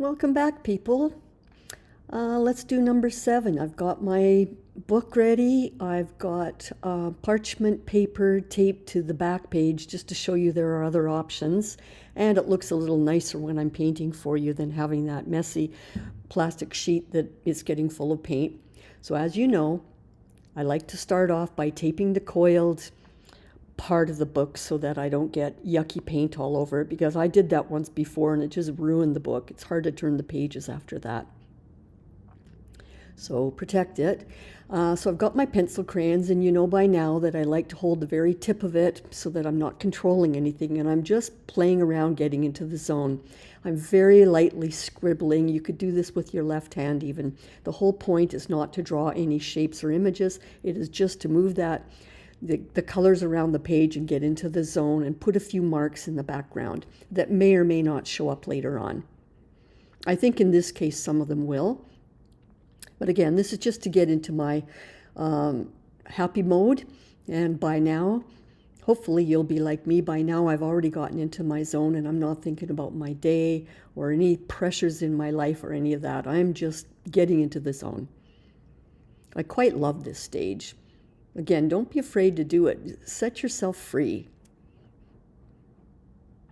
Welcome back, people. Let's do number 7. I've got my book ready. I've got parchment paper taped to the back page just to show you there are other options. And it looks a little nicer when I'm painting for you than having that messy plastic sheet that is getting full of paint. So as you know, I like to start off by taping the coiled part of the book so that I don't get yucky paint all over it, because I did that once before and it just ruined the book. It's hard to turn the pages after that. So protect it. So I've got my pencil crayons, and you know by now that I like to hold the very tip of it so that I'm not controlling anything, and I'm just playing around getting into the zone. I'm very lightly scribbling. You could do this with your left hand even. The whole point is not to draw any shapes or images. It is just to move the colors around the page and get into the zone and put a few marks in the background that may or may not show up later on. I think in this case some of them will. But again, this is just to get into my happy mode. And by now, hopefully you'll be like me. By now I've already gotten into my zone and I'm not thinking about my day or any pressures in my life or any of that. I'm just getting into the zone. I quite love this stage. Again, don't be afraid to do it. Set yourself free.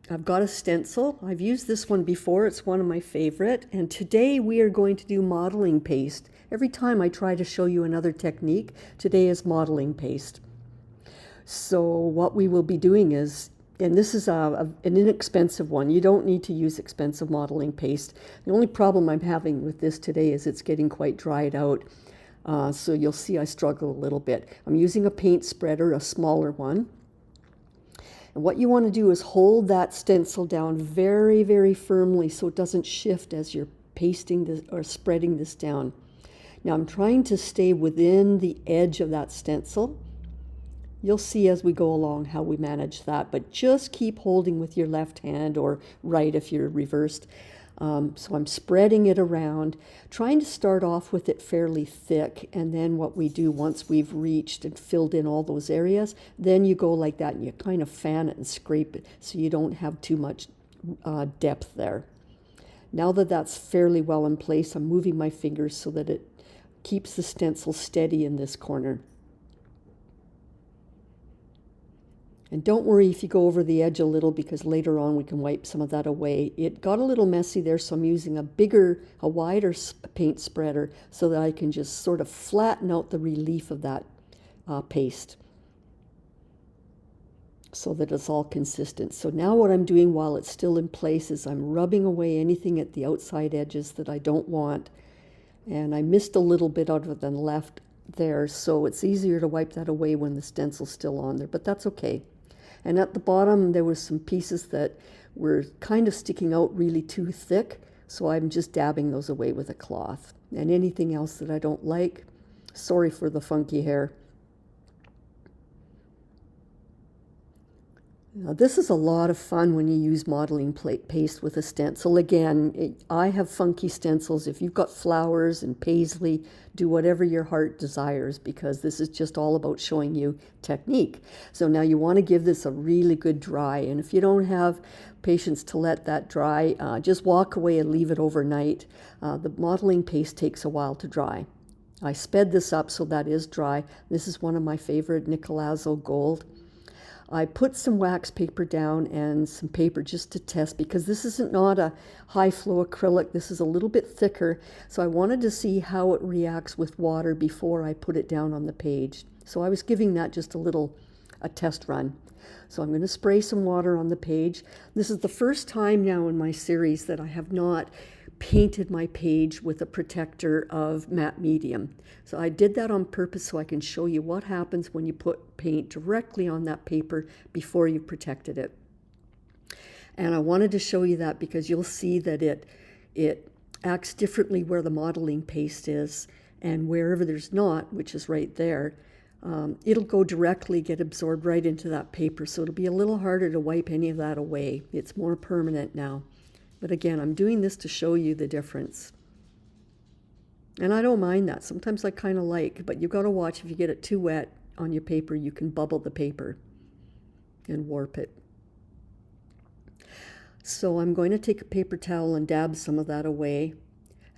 I've got a stencil. I've used this one before. It's one of my favorite. And today we are going to do modeling paste. Every time I try to show you another technique, today is modeling paste. So what we will be doing is, and this is an inexpensive one. You don't need to use expensive modeling paste. The only problem I'm having with this today is it's getting quite dried out. So you'll see I struggle a little bit. I'm using a paint spreader, a smaller one. And what you want to do is hold that stencil down very, very firmly so it doesn't shift as you're pasting this or spreading this down. Now I'm trying to stay within the edge of that stencil. You'll see as we go along how we manage that, but just keep holding with your left hand or right if you're reversed. So I'm spreading it around, trying to start off with it fairly thick, and then what we do once we've reached and filled in all those areas, then you go like that and you kind of fan it and scrape it so you don't have too much depth there. Now that that's fairly well in place, I'm moving my fingers so that it keeps the stencil steady in this corner. And don't worry if you go over the edge a little, because later on we can wipe some of that away. It got a little messy there, so I'm using a wider paint spreader so that I can just sort of flatten out the relief of that paste so that it's all consistent. So now what I'm doing while it's still in place is I'm rubbing away anything at the outside edges that I don't want. And I missed a little bit out of the left there, so it's easier to wipe that away when the stencil's still on there, but that's okay. And at the bottom, there was some pieces that were kind of sticking out really too thick, so I'm just dabbing those away with a cloth. And anything else that I don't like, sorry for the funky hair. Now, this is a lot of fun when you use modeling paste with a stencil. Again, I have funky stencils. If you've got flowers and paisley, do whatever your heart desires, because this is just all about showing you technique. So now you want to give this a really good dry, and if you don't have patience to let that dry, just walk away and leave it overnight. The modeling paste takes a while to dry. I sped this up so that is dry. This is one of my favorite Nicolazzo Gold. I put some wax paper down and some paper just to test, because this isn't not a high flow acrylic. This is a little bit thicker. So I wanted to see how it reacts with water before I put it down on the page. So I was giving that just a test run. So I'm going to spray some water on the page. This is the first time now in my series that I have not painted my page with a protector of matte medium. So I did that on purpose so I can show you what happens when you put paint directly on that paper before you've protected it. And I wanted to show you that because you'll see that it acts differently where the modeling paste is, and wherever there's not, which is right there, it'll go directly, get absorbed right into that paper. So it'll be a little harder to wipe any of that away. It's more permanent now. But again, I'm doing this to show you the difference. And I don't mind that. Sometimes I kind of like, but you've got to watch. If you get it too wet on your paper, you can bubble the paper and warp it. So I'm going to take a paper towel and dab some of that away.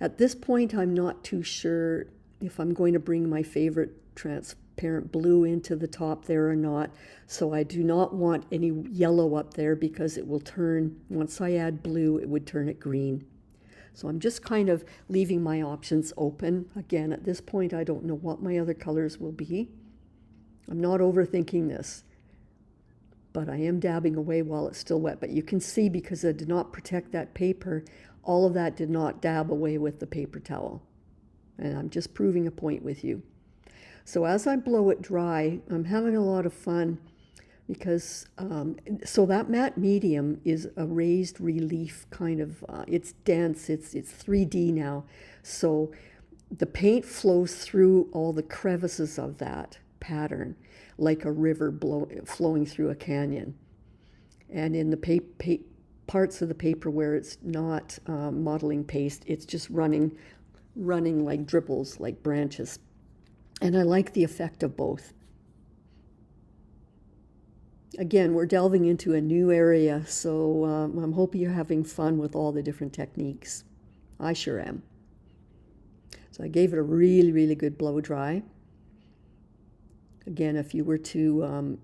At this point, I'm not too sure if I'm going to bring my favorite transparent blue into the top there or not. So I do not want any yellow up there because it will turn, once I add blue, it would turn it green. So I'm just kind of leaving my options open. Again, at this point, I don't know what my other colors will be. I'm not overthinking this, but I am dabbing away while it's still wet. But you can see, because I did not protect that paper, all of that did not dab away with the paper towel. And I'm just proving a point with you. So as I blow it dry, I'm having a lot of fun because, so that matte medium is a raised relief kind of, it's dense, it's 3D now. So the paint flows through all the crevices of that pattern like a river flowing through a canyon. And in the parts of the paper where it's not modeling paste, it's just running like dribbles, like branches. And I like the effect of both. Again, we're delving into a new area, so I'm hoping you're having fun with all the different techniques. I sure am. So I gave it a really, really good blow dry. Again, if you were to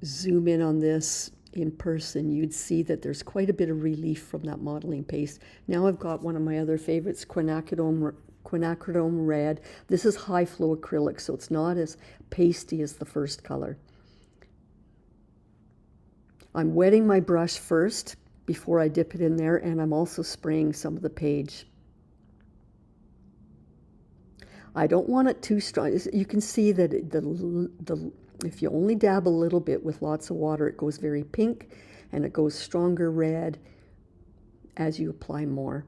zoom in on this in person, you'd see that there's quite a bit of relief from that modeling paste. Now I've got one of my other favorites, quinacridone red. This is high flow acrylic, so it's not as pasty as the first color. I'm wetting my brush first before I dip it in there, and I'm also spraying some of the page. I don't want it too strong. You can see that if you only dab a little bit with lots of water, it goes very pink, and it goes stronger red as you apply more.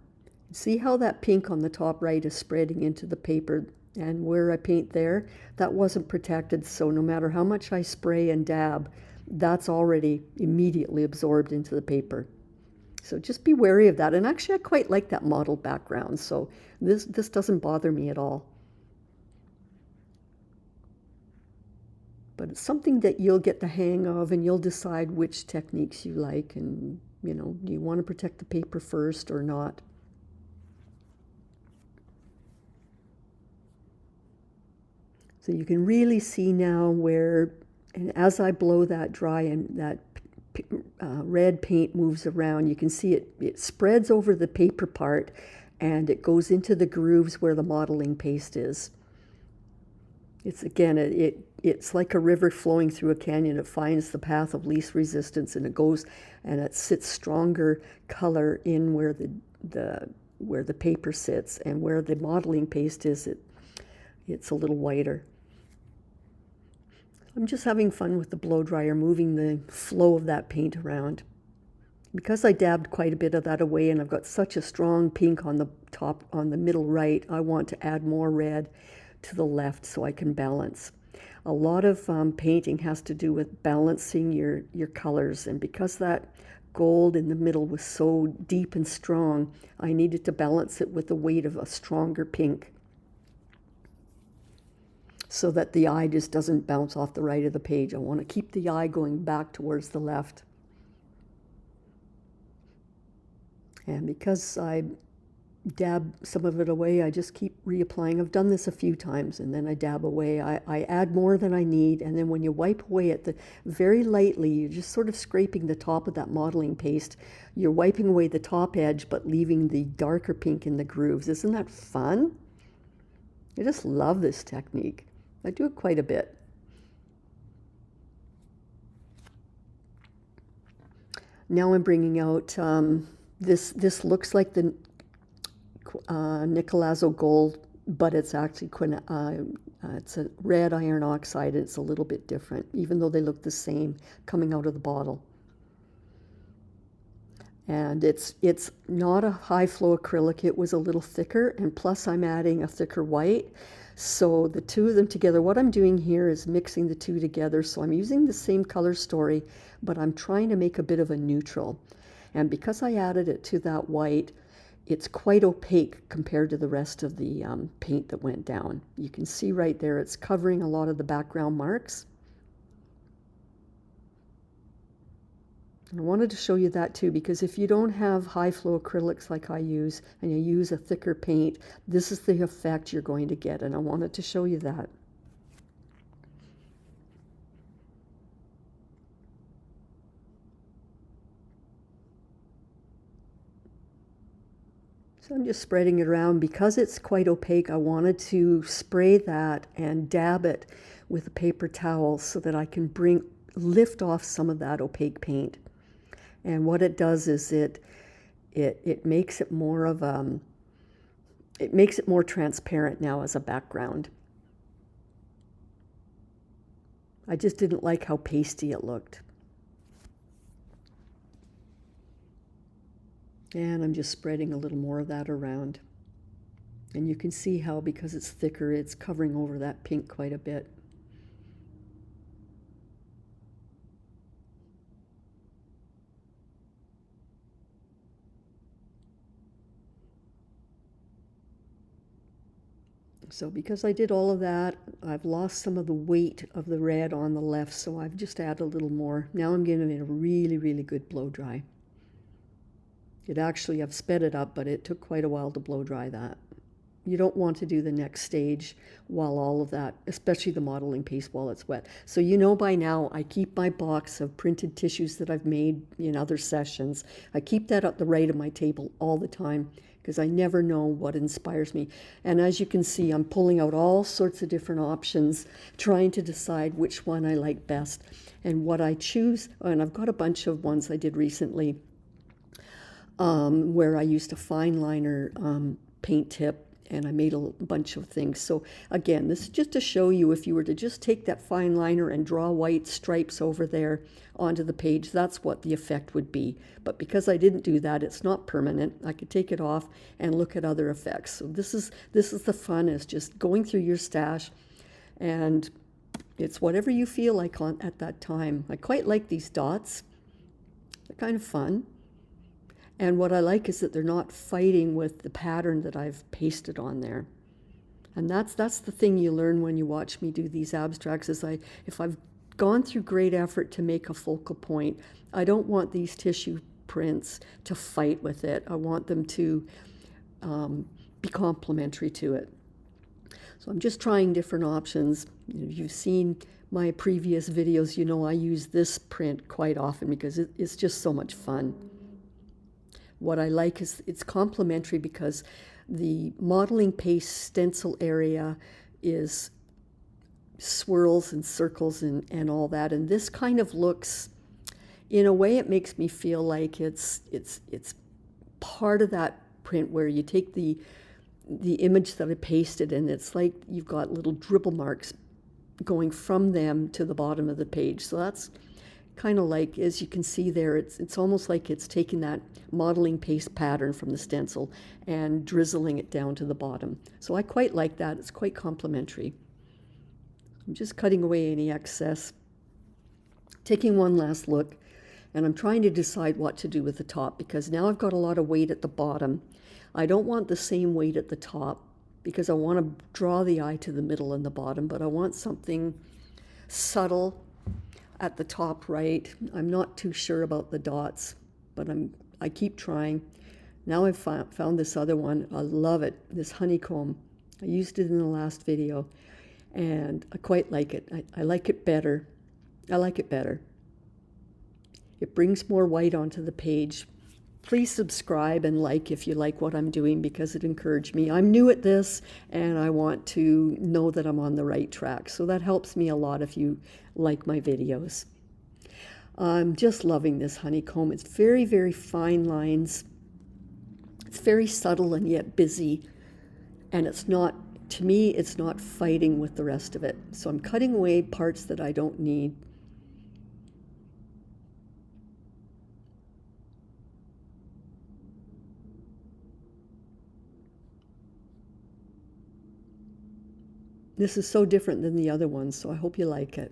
See how that pink on the top right is spreading into the paper, and where I paint there, that wasn't protected, so no matter how much I spray and dab, that's already immediately absorbed into the paper. So just be wary of that. And actually, I quite like that model background, so this doesn't bother me at all. But it's something that you'll get the hang of, and you'll decide which techniques you like, and, you know, do you want to protect the paper first or not? So you can really see now where, and as I blow that dry and that red paint moves around, you can see it spreads over the paper part, and it goes into the grooves where the modeling paste is. It's, again, it's like a river flowing through a canyon. It finds the path of least resistance, and it goes, and it sits stronger color in where the paper sits, and where the modeling paste is, it's a little whiter. I'm just having fun with the blow dryer, moving the flow of that paint around. Because I dabbed quite a bit of that away, and I've got such a strong pink on the top, on the middle right, I want to add more red to the left so I can balance. A lot of painting has to do with balancing your colors, and because that gold in the middle was so deep and strong, I needed to balance it with the weight of a stronger pink, so that the eye just doesn't bounce off the right of the page. I want to keep the eye going back towards the left. And because I dab some of it away, I just keep reapplying. I've done this a few times, and then I dab away. I add more than I need, and then when you wipe away at very lightly, you're just sort of scraping the top of that modeling paste. You're wiping away the top edge, but leaving the darker pink in the grooves. Isn't that fun? I just love this technique. I do it quite a bit. Now I'm bringing out, this looks like the Nicolazzo gold, but it's actually it's a red iron oxide. It's a little bit different, even though they look the same coming out of the bottle. And it's not a high flow acrylic. It was a little thicker, and plus I'm adding a thicker white. So the two of them together, what I'm doing here is mixing the two together. So I'm using the same color story, but I'm trying to make a bit of a neutral. And because I added it to that white, it's quite opaque compared to the rest of the paint that went down. You can see right there, it's covering a lot of the background marks. And I wanted to show you that too, because if you don't have high flow acrylics like I use, and you use a thicker paint, this is the effect you're going to get, and I wanted to show you that. So I'm just spreading it around. Because it's quite opaque, I wanted to spray that and dab it with a paper towel so that I can lift off some of that opaque paint. And what it does is it makes it more of it makes it more transparent now as a background. I just didn't like how pasty it looked. And I'm just spreading a little more of that around. And you can see how, because it's thicker, it's covering over that pink quite a bit. So because I did all of that, I've lost some of the weight of the red on the left, so I've just added a little more. Now I'm giving it a really, really good blow dry. I've sped it up, but it took quite a while to blow dry that. You don't want to do the next stage while all of that, especially the modeling paste, while it's wet. So you know by now, I keep my box of printed tissues that I've made in other sessions. I keep that at the right of my table all the time, because I never know what inspires me. And as you can see, I'm pulling out all sorts of different options, trying to decide which one I like best. And what I choose, and I've got a bunch of ones I did recently, where I used a fine liner paint tip, and I made a bunch of things. So again, this is just to show you, if you were to just take that fine liner and draw white stripes over there onto the page, that's what the effect would be. But because I didn't do that, it's not permanent. I could take it off and look at other effects. So this is the fun, is just going through your stash, and it's whatever you feel like at that time. I quite like these dots. They're kind of fun. And what I like is that they're not fighting with the pattern that I've pasted on there. And that's the thing you learn when you watch me do these abstracts, is if I've gone through great effort to make a focal point, I don't want these tissue prints to fight with it. I want them to be complementary to it. So I'm just trying different options. You've seen my previous videos, you know I use this print quite often because it's just so much fun. What I like is it's complementary, because the modeling paste stencil area is swirls and circles and all that, and this kind of looks, in a way, it makes me feel like it's part of that print where you take the image that I pasted, and it's like you've got little dribble marks going from them to the bottom of the page. So that's kind of like, as you can see there, it's almost like it's taking that modeling paste pattern from the stencil and drizzling it down to the bottom. So I quite like that. It's quite complementary. I'm just cutting away any excess, taking one last look, and I'm trying to decide what to do with the top, because now I've got a lot of weight at the bottom. I don't want the same weight at the top, because I want to draw the eye to the middle and the bottom, but I want something subtle at the top right. I'm not too sure about the dots, but I keep trying. Now I've found this other one. I love it, this honeycomb. I used it in the last video, and I quite like it. I like it better. I like it better. It brings more white onto the page. Please subscribe and like if you like what I'm doing, because it encouraged me. I'm new at this, and I want to know that I'm on the right track. So that helps me a lot if you like my videos. I'm just loving this honeycomb. It's very, very fine lines. It's very subtle and yet busy. And it's not, to me, it's not fighting with the rest of it. So I'm cutting away parts that I don't need. This is so different than the other ones, so I hope you like it.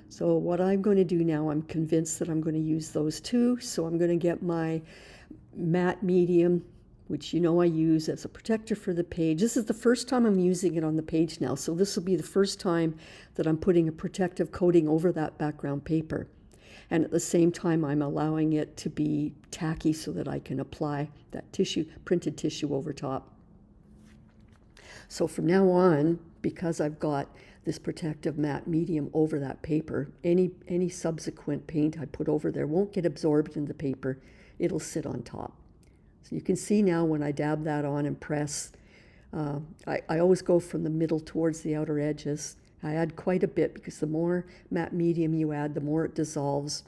So what I'm going to do now, I'm convinced that I'm going to use those two. So I'm going to get my matte medium, which you know I use as a protector for the page. This is the first time I'm using it on the page now, so this will be the first time that I'm putting a protective coating over that background paper. And at the same time, I'm allowing it to be tacky so that I can apply that tissue, printed tissue over top. So from now on, because I've got this protective matte medium over that paper, any subsequent paint I put over there won't get absorbed in the paper. It'll sit on top. So you can see now when I dab that on and press, I always go from the middle towards the outer edges. I add quite a bit because the more matte medium you add, the more it dissolves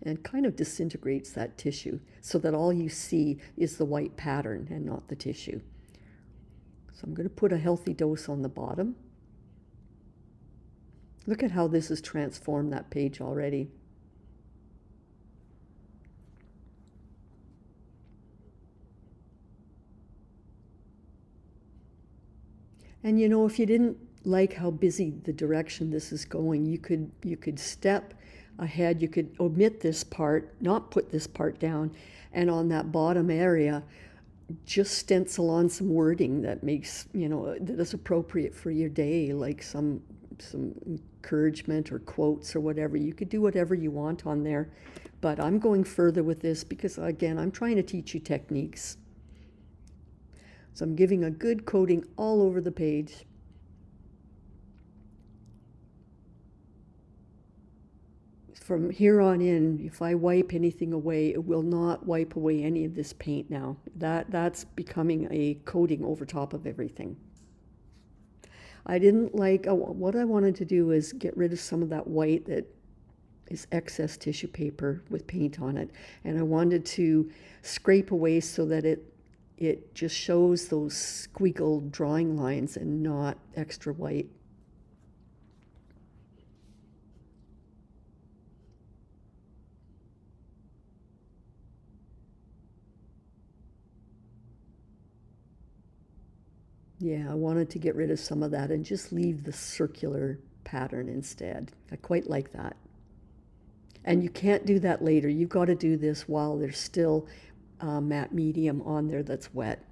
and kind of disintegrates that tissue so that all you see is the white pattern and not the tissue. So I'm going to put a healthy dose on the bottom. Look at how this has transformed that page already. And you know, if you didn't like how busy the direction this is going, you could step ahead. You could omit this part, not put this part down, and on that bottom area, just stencil on some wording that makes, you know, that is appropriate for your day, like some encouragement or quotes or whatever. You could do whatever you want on there, but I'm going further with this because, again, I'm trying to teach you techniques. So I'm giving a good coating all over the page. From here on in, if I wipe anything away, it will not wipe away any of this paint now. That's becoming a coating over top of everything. I didn't like, what I wanted to do is get rid of some of that white that is excess tissue paper with paint on it. And I wanted to scrape away so that it just shows those squiggle drawing lines and not extra white. Yeah, I wanted to get rid of some of that and just leave the circular pattern instead. I quite like that. And you can't do that later. You've got to do this while there's still matte medium on there that's wet.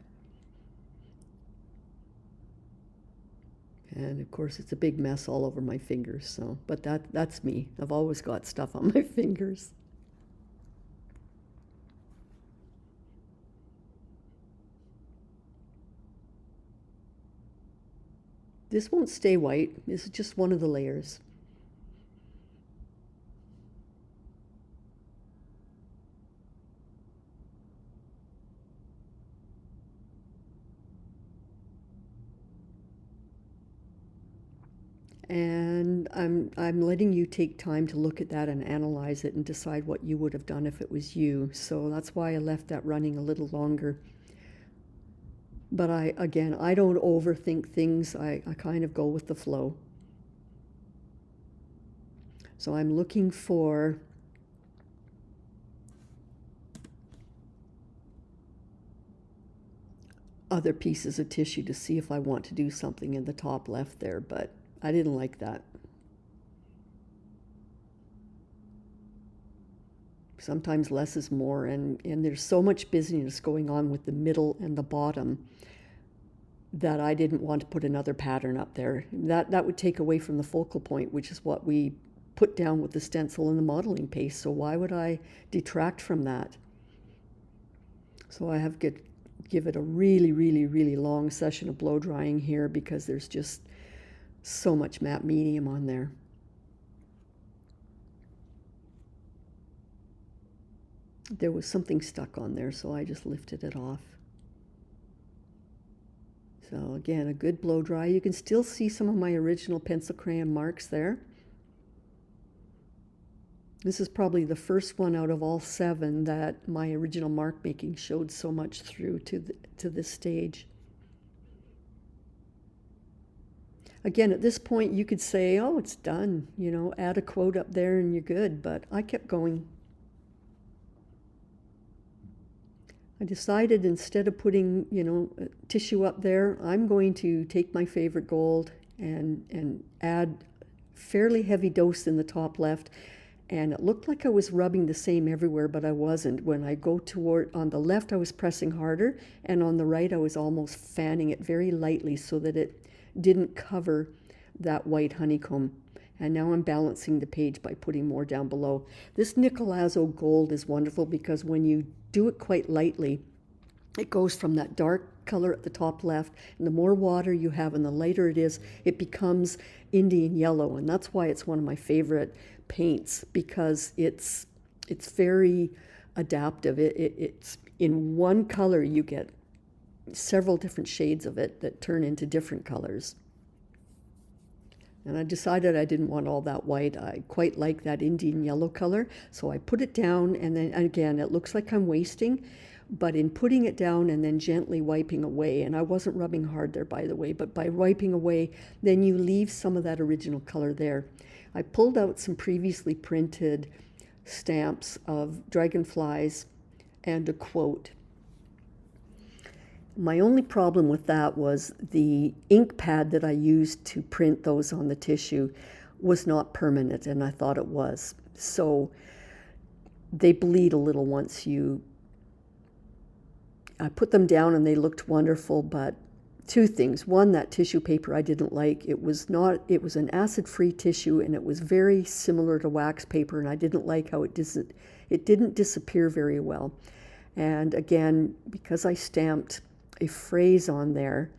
And of course it's a big mess all over my fingers, so, but that's me. I've always got stuff on my fingers. This won't stay white. This is just one of the layers. And I'm letting you take time to look at that and analyze it and decide what you would have done if it was you. So that's why I left that running a little longer. But I don't overthink things. I kind of go with the flow. So I'm looking for other pieces of tissue to see if I want to do something in the top left there, but I didn't like that. Sometimes less is more, and there's so much busyness going on with the middle and the bottom that I didn't want to put another pattern up there. That would take away from the focal point, which is what we put down with the stencil and the modeling paste. So why would I detract from that? So I have to give it a really, really, really long session of blow drying here because there's just so much matte medium on there. There was something stuck on there, so I just lifted it off. So again, a good blow dry. You can still see some of my original pencil crayon marks there. This is probably the first one out of all 7 that my original mark making showed so much through to this stage. Again, at this point, you could say, oh, it's done. You know, add a quote up there and you're good. But I kept going. I decided instead of putting, you know, tissue up there, I'm going to take my favorite gold and add fairly heavy dose in the top left. And it looked like I was rubbing the same everywhere, but I wasn't. When I go on the left, I was pressing harder, and on the right, I was almost fanning it very lightly so that it didn't cover that white honeycomb. And now I'm balancing the page by putting more down below. This Nicolazzo gold is wonderful because when you do it quite lightly, it goes from that dark color at the top left, and the more water you have and the lighter it is, it becomes Indian yellow. And that's why it's one of my favorite paints, because it's very adaptive. It's in one color you get several different shades of it that turn into different colors. And I decided I didn't want all that white. I quite like that Indian yellow color. So I put it down, and then again, it looks like I'm wasting, but in putting it down and then gently wiping away, and I wasn't rubbing hard there, by the way, but by wiping away, then you leave some of that original color there. I pulled out some previously printed stamps of dragonflies and a quote. My only problem with that was the ink pad that I used to print those on the tissue was not permanent, and I thought it was. So they bleed a little once I put them down and they looked wonderful, but two things. One, that tissue paper I didn't like. It was an acid-free tissue, and it was very similar to wax paper, and I didn't like how it didn't disappear very well. And again, because I stamped a phrase on there,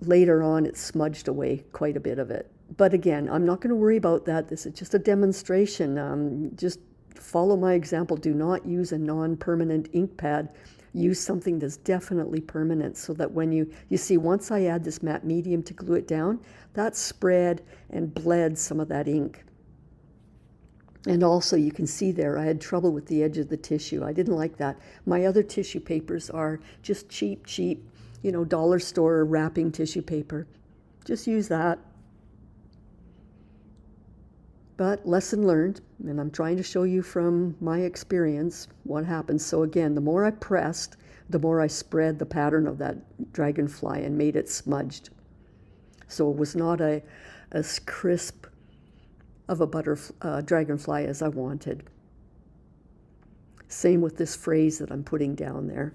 later on it smudged away quite a bit of it. But again, I'm not going to worry about that. This is just a demonstration. Just follow my example. Do not use a non-permanent ink pad. Use something that's definitely permanent, so that when you see, once I add this matte medium to glue it down, that spread and bled some of that ink. And also, you can see there, I had trouble with the edge of the tissue. I didn't like that. My other tissue papers are just cheap, dollar store wrapping tissue paper. Just use that. But lesson learned, and I'm trying to show you from my experience what happens. So again, the more I pressed, the more I spread the pattern of that dragonfly and made it smudged. So it was not as crisp of a dragonfly as I wanted. Same with this phrase that I'm putting down there.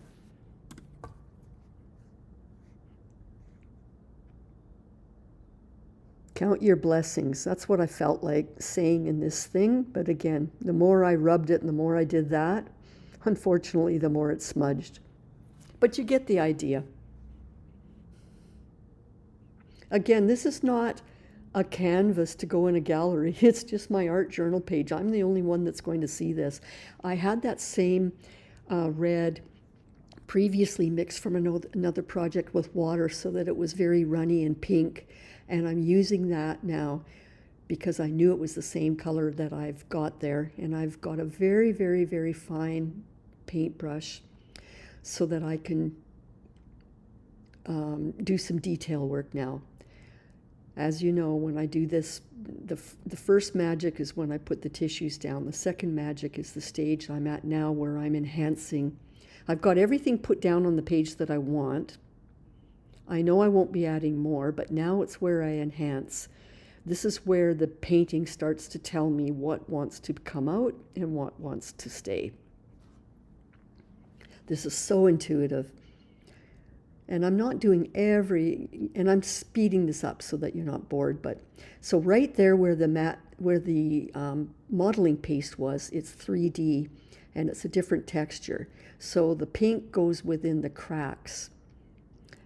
Count your blessings. That's what I felt like saying in this thing. But again, the more I rubbed it and the more I did that, unfortunately, the more it smudged. But you get the idea. Again, this is not a canvas to go in a gallery. It's just my art journal page. I'm the only one that's going to see this. I had that same red previously mixed from another project with water so that it was very runny and pink. And I'm using that now because I knew it was the same color that I've got there. And I've got a very, very, very fine paintbrush so that I can do some detail work now. As you know, when I do this, the first magic is when I put the tissues down. The second magic is the stage I'm at now, where I'm enhancing. I've got everything put down on the page that I want. I know I won't be adding more, but now it's where I enhance. This is where the painting starts to tell me what wants to come out and what wants to stay. This is so intuitive. And I'm not doing and I'm speeding this up so that you're not bored, but so right there where the modeling paste was, it's 3D and it's a different texture. So the pink goes within the cracks,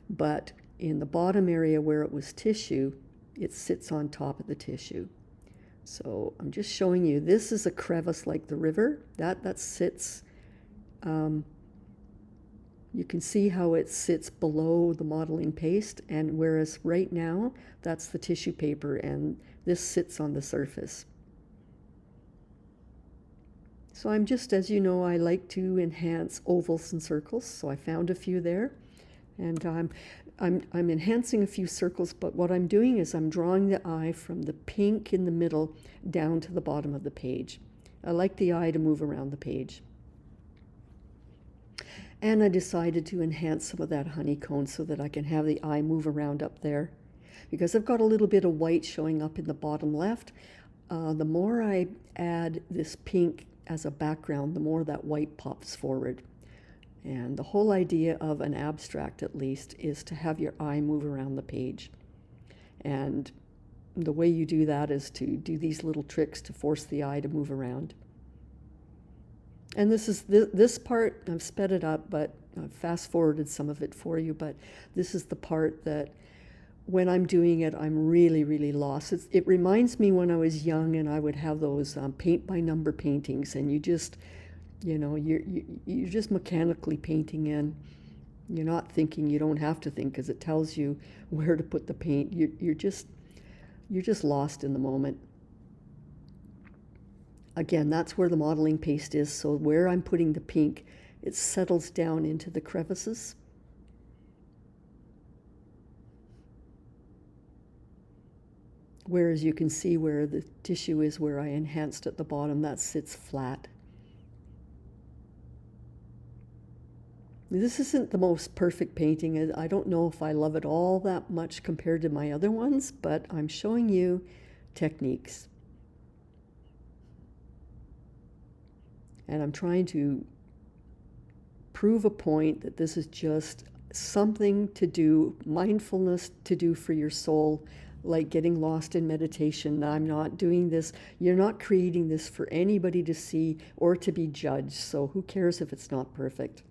but in the bottom area where it was tissue, it sits on top of the tissue. So I'm just showing you, this is a crevice like the river, that sits, you can see how it sits below the modeling paste, and whereas right now, that's the tissue paper, and this sits on the surface. So I'm just, as you know, I like to enhance ovals and circles, so I found a few there. And I'm enhancing a few circles, but what I'm doing is I'm drawing the eye from the pink in the middle down to the bottom of the page. I like the eye to move around the page. And I decided to enhance some of that honeycomb so that I can have the eye move around up there. Because I've got a little bit of white showing up in the bottom left, the more I add this pink as a background, the more that white pops forward. And the whole idea of an abstract, at least, is to have your eye move around the page. And the way you do that is to do these little tricks to force the eye to move around. And this part, I've sped it up, but I've fast forwarded some of it for you, but this is the part that when I'm doing it, I'm really, really lost. It reminds me when I was young and I would have those paint by number paintings, and you just, you're just mechanically painting in. You're not thinking, you don't have to think because it tells you where to put the paint. You're just lost in the moment. Again, that's where the modeling paste is. So where I'm putting the pink, it settles down into the crevices. Whereas you can see where the tissue is, where I enhanced at the bottom, that sits flat. This isn't the most perfect painting. I don't know if I love it all that much compared to my other ones, but I'm showing you techniques. And I'm trying to prove a point that this is just something to do, mindfulness to do for your soul, like getting lost in meditation. I'm not doing this. You're not creating this for anybody to see or to be judged. So who cares if it's not perfect?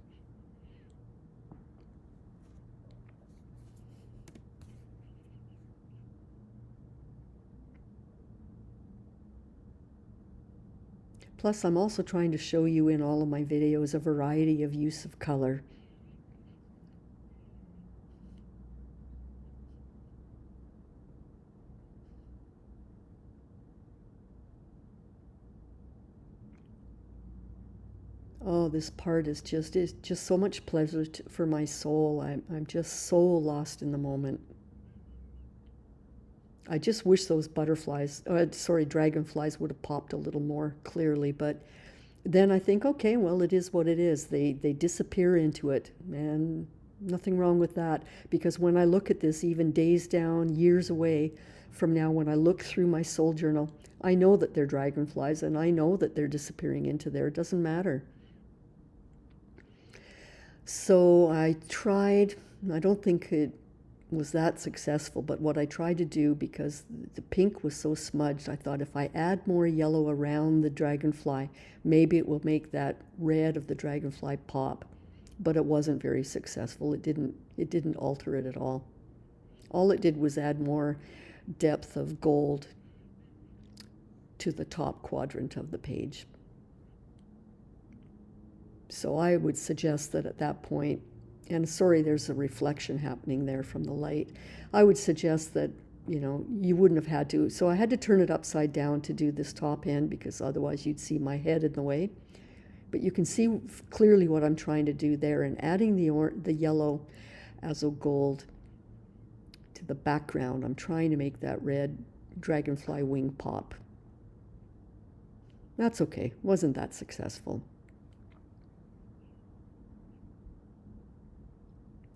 Plus, I'm also trying to show you in all of my videos a variety of use of color. Oh, this part is just so much pleasure for my soul. I'm just so lost in the moment. I just wish those dragonflies would have popped a little more clearly, but then I think, okay, well, it is what it is. They disappear into it, and nothing wrong with that, because when I look at this, even days down, years away from now, when I look through my soul journal, I know that they're dragonflies, and I know that they're disappearing into there. It doesn't matter. So I tried, I don't think it was that successful, but what I tried to do, because the pink was so smudged, I thought if I add more yellow around the dragonfly, maybe it will make that red of the dragonfly pop. But it wasn't very successful. It didn't alter it at all. All it did was add more depth of gold to the top quadrant of the page. So I would suggest that at that point, and sorry, there's a reflection happening there from the light. I would suggest that, you wouldn't have had to. So I had to turn it upside down to do this top end, because otherwise you'd see my head in the way. But you can see clearly what I'm trying to do there, and adding the yellow as a gold to the background. I'm trying to make that red dragonfly wing pop. That's okay. Wasn't that successful.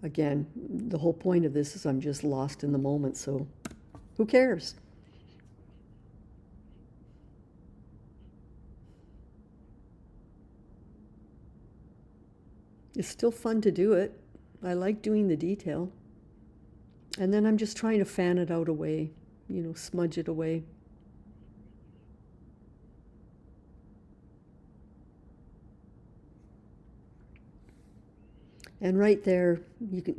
Again, the whole point of this is I'm just lost in the moment, so who cares? It's still fun to do it. I like doing the detail. And then I'm just trying to fan it out away, smudge it away. And right there,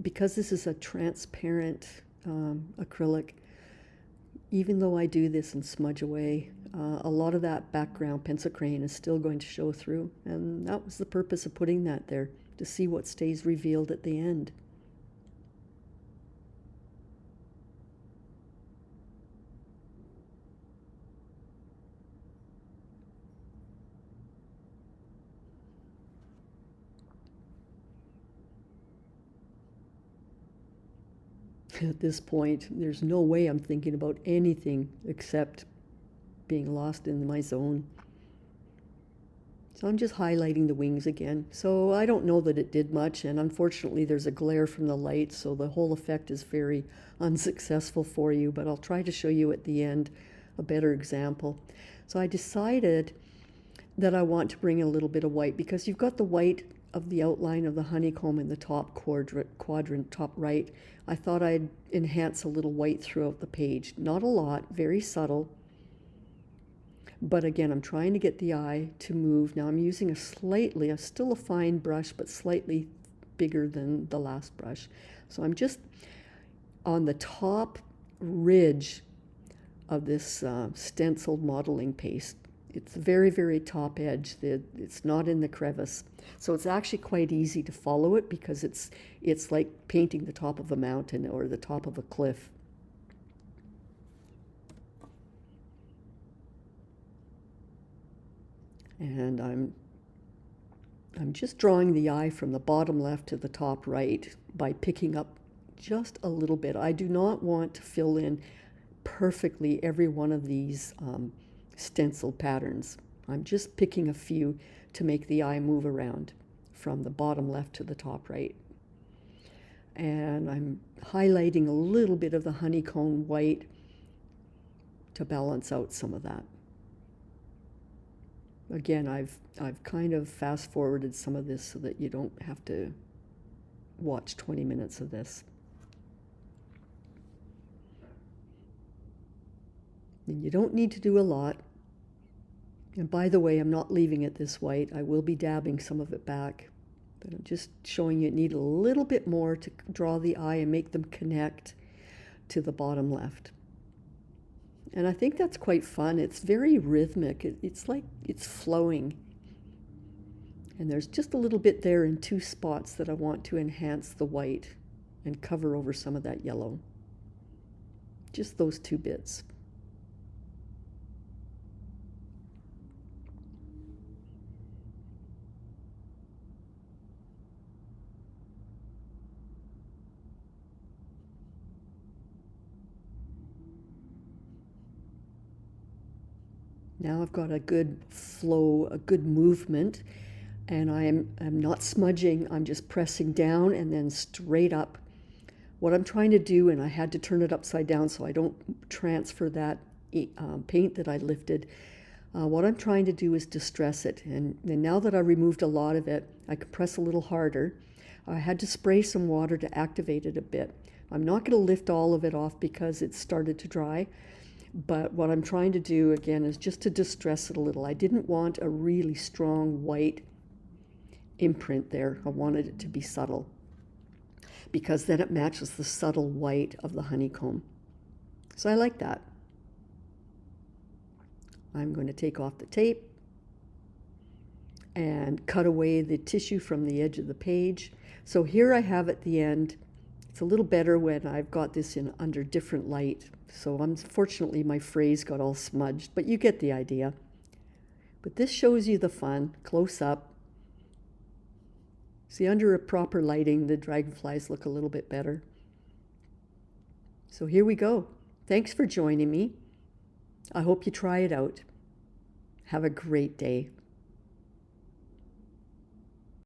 because this is a transparent acrylic, even though I do this and smudge away, a lot of that background pencil crayon is still going to show through. And that was the purpose of putting that there, to see what stays revealed at the end. At this point, there's no way I'm thinking about anything except being lost in my zone. So I'm just highlighting the wings again. So I don't know that it did much, and unfortunately there's a glare from the light, so the whole effect is very unsuccessful for you, but I'll try to show you at the end a better example. So I decided that I want to bring a little bit of white, because you've got the white of the outline of the honeycomb in the top quadrant, top right, I thought I'd enhance a little white throughout the page. Not a lot, very subtle. But again, I'm trying to get the eye to move. Now I'm using still a fine brush, but slightly bigger than the last brush. So I'm just on the top ridge of this stenciled modeling paste. It's the very, very top edge. It's not in the crevice. So it's actually quite easy to follow it because it's like painting the top of a mountain or the top of a cliff. And I'm just drawing the eye from the bottom left to the top right by picking up just a little bit. I do not want to fill in perfectly every one of these stencil patterns. I'm just picking a few to make the eye move around from the bottom left to the top right. And I'm highlighting a little bit of the honeycomb white to balance out some of that. Again, I've kind of fast forwarded some of this so that you don't have to watch 20 minutes of this. And you don't need to do a lot. And by the way, I'm not leaving it this white. I will be dabbing some of it back. But I'm just showing you need a little bit more to draw the eye and make them connect to the bottom left. And I think that's quite fun. It's very rhythmic. It's like it's flowing. And there's just a little bit there in two spots that I want to enhance the white and cover over some of that yellow. Just those two bits. Now I've got a good flow, a good movement, and I'm not smudging, I'm just pressing down and then straight up. What I'm trying to do, and I had to turn it upside down so I don't transfer that paint that I lifted, what I'm trying to do is distress it. And now that I removed a lot of it, I can press a little harder. I had to spray some water to activate it a bit. I'm not going to lift all of it off because it started to dry. But what I'm trying to do, again, is just to distress it a little. I didn't want a really strong white imprint there. I wanted it to be subtle because then it matches the subtle white of the honeycomb. So I like that. I'm going to take off the tape and cut away the tissue from the edge of the page. So here I have at the end. It's a little better when I've got this in under different light. So unfortunately my phrase got all smudged, but you get the idea. But this shows you the fun, close up. See, under a proper lighting, the dragonflies look a little bit better. So here we go. Thanks for joining me. I hope you try it out. Have a great day.